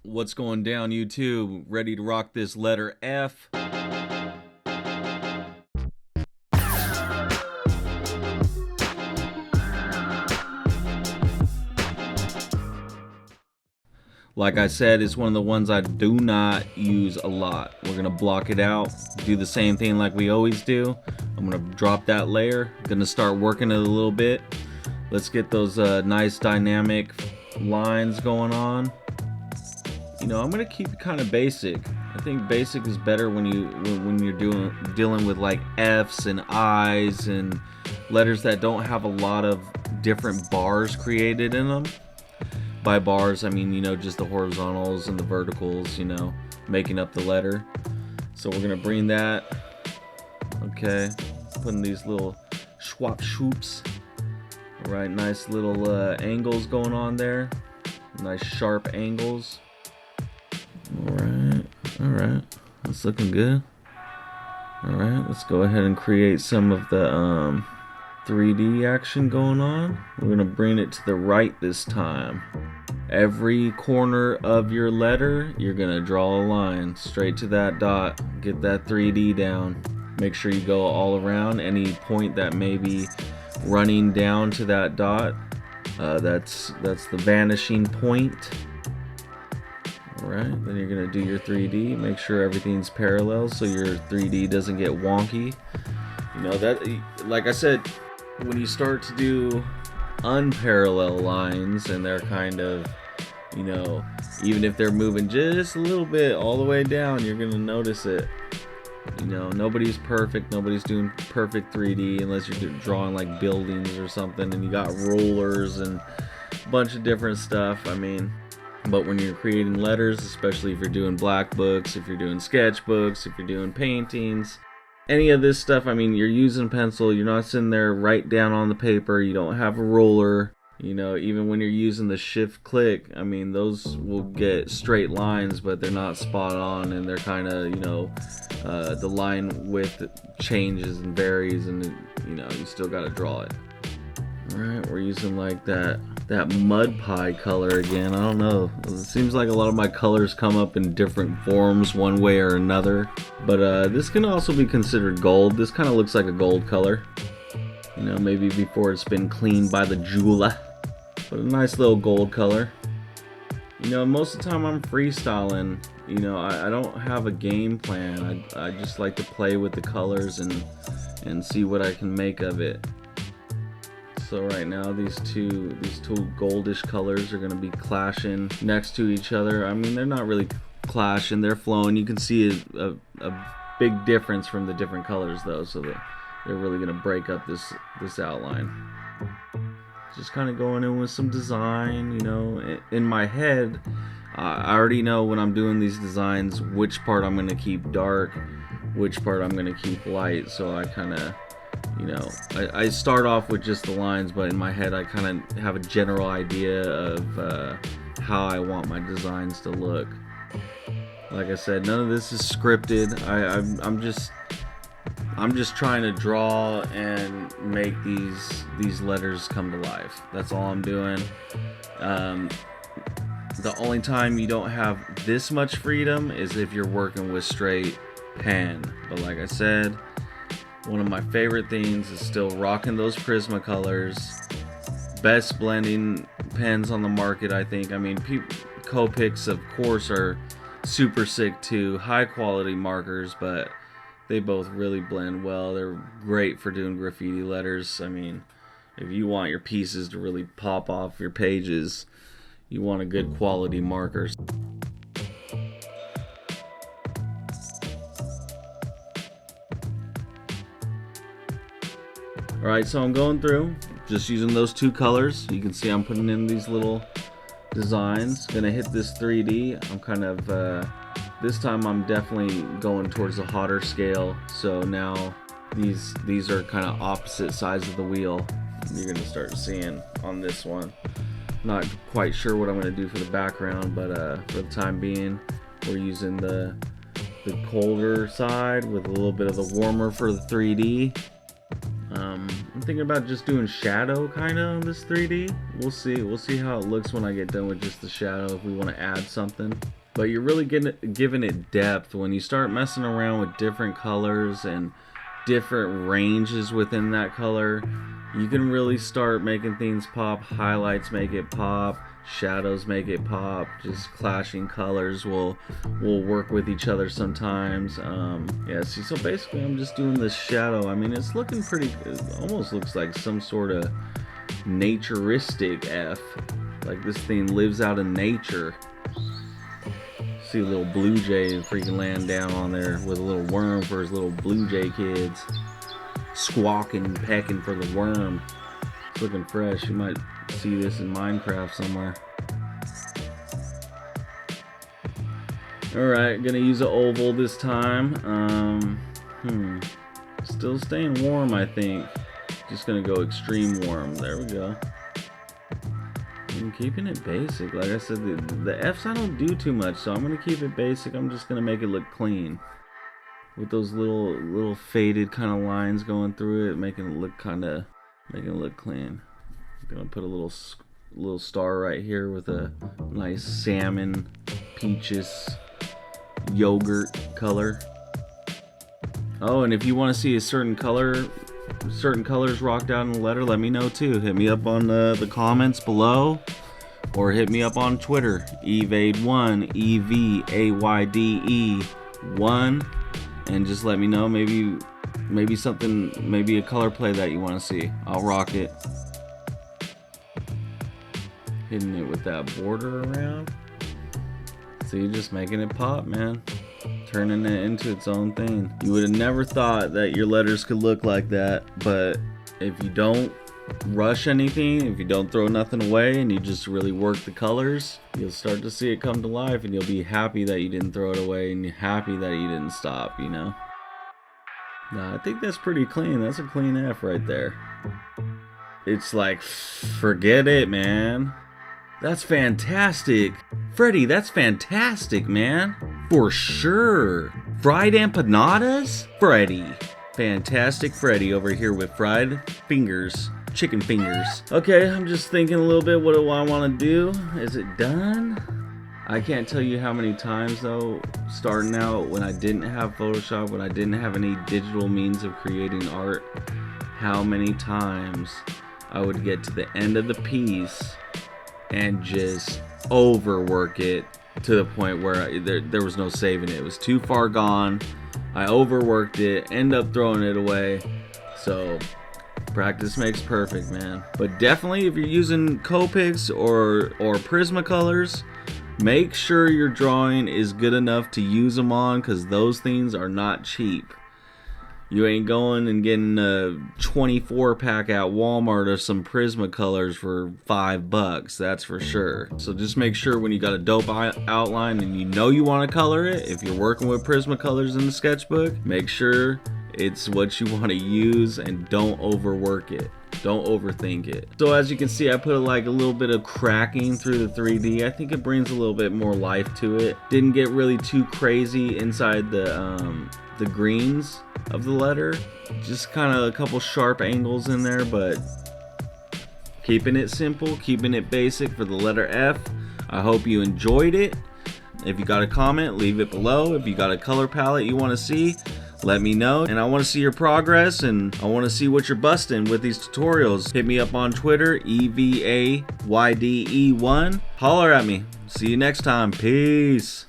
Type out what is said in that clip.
What's going down, YouTube? Ready to rock this letter F? Like I said, it's one of the ones I do not use a lot. We're gonna block it out, do the same thing like we always do. I'm gonna drop that layer, gonna start working it a little bit. Let's get those nice dynamic lines going on. You know, I'm gonna keep it kind of basic. I think basic is better when you're dealing with like F's and I's and letters that don't have a lot of different bars created in them. By bars, I mean, you know, just the horizontals and the verticals, you know, making up the letter. So we're gonna bring that. Okay, putting these little swap swoops. All right, nice little angles going on there. Nice sharp angles. All right, that's looking good. All right, let's go ahead and create some of the 3D action going on. We're gonna bring it to the right this time. Every corner of your letter, you're gonna draw a line straight to that dot. Get that 3D down. Make sure you go all around. Any point that may be running down to that dot, that's the vanishing point. Alright, then you're gonna do your 3D. Make sure everything's parallel so your 3D doesn't get wonky. You know, that, like I said, when you start to do unparalleled lines and they're kind of, you know, even if they're moving just a little bit all the way down, you're gonna notice it. You know, nobody's perfect. Nobody's doing perfect 3D unless you're drawing like buildings or something and you got rollers and a bunch of different stuff. I mean, but when you're creating letters, especially if you're doing black books, if you're doing sketchbooks, if you're doing paintings, any of this stuff, I mean, you're using pencil, you're not sitting there right down on the paper, you don't have a roller. You know, even when you're using the shift click, I mean, those will get straight lines, but they're not spot on, and they're kind of, you know, the line width changes and varies, and you know, you still got to draw it. All right, we're using like that mud pie color again. I don't know, it seems like a lot of my colors come up in different forms one way or another, but this can also be considered gold. This kind of looks like a gold color, you know, maybe before it's been cleaned by the jeweler, but a nice little gold color. You know, most of the time I'm freestyling. You know, I don't have a game plan. I just like to play with the colors and see what I can make of it. So right now these two goldish colors are going to be clashing next to each other. I mean, they're not really clashing, they're flowing. You can see a big difference from the different colors though, so they're really going to break up this outline. Just kind of going in with some design, you know. In my head, I already know when I'm doing these designs which part I'm going to keep dark, which part I'm going to keep light, so I kind of, you know, I start off with just the lines, but in my head I kind of have a general idea of how I want my designs to look. Like I said, none of this is scripted. I'm just trying to draw and make these letters come to life. That's all I'm doing. The only time you don't have this much freedom is if you're working with straight pen. But like I said, one of my favorite things is still rocking those Prismacolors. Best blending pens on the market, I think. I mean, Copics, of course, are super sick too. High quality markers, but they both really blend well. They're great for doing graffiti letters. I mean, if you want your pieces to really pop off your pages, you want a good quality marker. Alright, so I'm going through, just using those two colors. You can see I'm putting in these little designs. Gonna hit this 3D. I'm kind of, this time I'm definitely going towards the hotter scale. So now these are kind of opposite sides of the wheel. You're gonna start seeing on this one. Not quite sure what I'm gonna do for the background, but for the time being, we're using the colder side with a little bit of the warmer for the 3D. thinking about just doing shadow kind of on this 3D. We'll see how it looks when I get done with just the shadow, if we want to add something. But you're really giving it depth when you start messing around with different colors and different ranges within that color. You can really start making things pop. Highlights make it pop, shadows make it pop. Just clashing colors will work with each other sometimes. Yeah, see, so basically I'm just doing this shadow. I mean, it's looking pretty, it almost looks like some sort of naturistic F, like this thing lives out in nature. See a little blue jay freaking land down on there with a little worm for his little blue jay kids, squawking, pecking for the worm. It's looking fresh. You might see this in Minecraft somewhere. Alright, gonna use an oval this time. Still staying warm, I think. Just gonna go extreme warm. There we go. I'm keeping it basic. Like I said, the F's I don't do too much, so I'm gonna keep it basic. I'm just gonna make it look clean with those little faded kind of lines going through it, making it look clean. I'm gonna put a little star right here with a nice salmon, peaches, yogurt color. Oh, and if you want to see a certain colors rocked out in the letter, let me know too. Hit me up on the comments below, or hit me up on Twitter, Evayde1, EVAYDE1, and just let me know maybe a color play that you want to see. I'll rock it. Hitting it with that border around. See, just making it pop, man. Turning it into its own thing. You would have never thought that your letters could look like that, but if you don't rush anything, if you don't throw nothing away, and you just really work the colors, you'll start to see it come to life, and you'll be happy that you didn't throw it away, and you're happy that you didn't stop, you know? Nah, I think that's pretty clean. That's a clean F right there. It's like, forget it, man. That's fantastic. Freddy, that's fantastic, man. For sure. Fried empanadas? Freddy. Fantastic Freddy over here with fried fingers. Chicken fingers. Okay, I'm just thinking a little bit, what do I want to do? Is it done? I can't tell you how many times though, starting out when I didn't have Photoshop, when I didn't have any digital means of creating art, how many times I would get to the end of the piece and just overwork it to the point where there was no saving it. It was too far gone. I overworked it, end up throwing it away. So practice makes perfect, man. But definitely if you're using Copics or Prismacolors, make sure your drawing is good enough to use them on, because those things are not cheap. You ain't going and getting a 24 pack at Walmart of some Prismacolors for $5, that's for sure. So just make sure when you got a dope outline and you know you want to color it, if you're working with Prismacolors in the sketchbook, make sure it's what you want to use and don't overwork it. Don't overthink it. So as you can see, I put a little bit of cracking through the 3D. I think it brings a little bit more life to it. Didn't get really too crazy inside the greens of the letter. Just kind of a couple sharp angles in there, but keeping it simple, keeping it basic for the letter F. I hope you enjoyed it. If you got a comment, leave it below. If you got a color palette you want to see, let me know. And I want to see your progress, and I want to see what you're busting with these tutorials. Hit me up on Twitter, EVAYDE1. Holler at me. See you next time. Peace.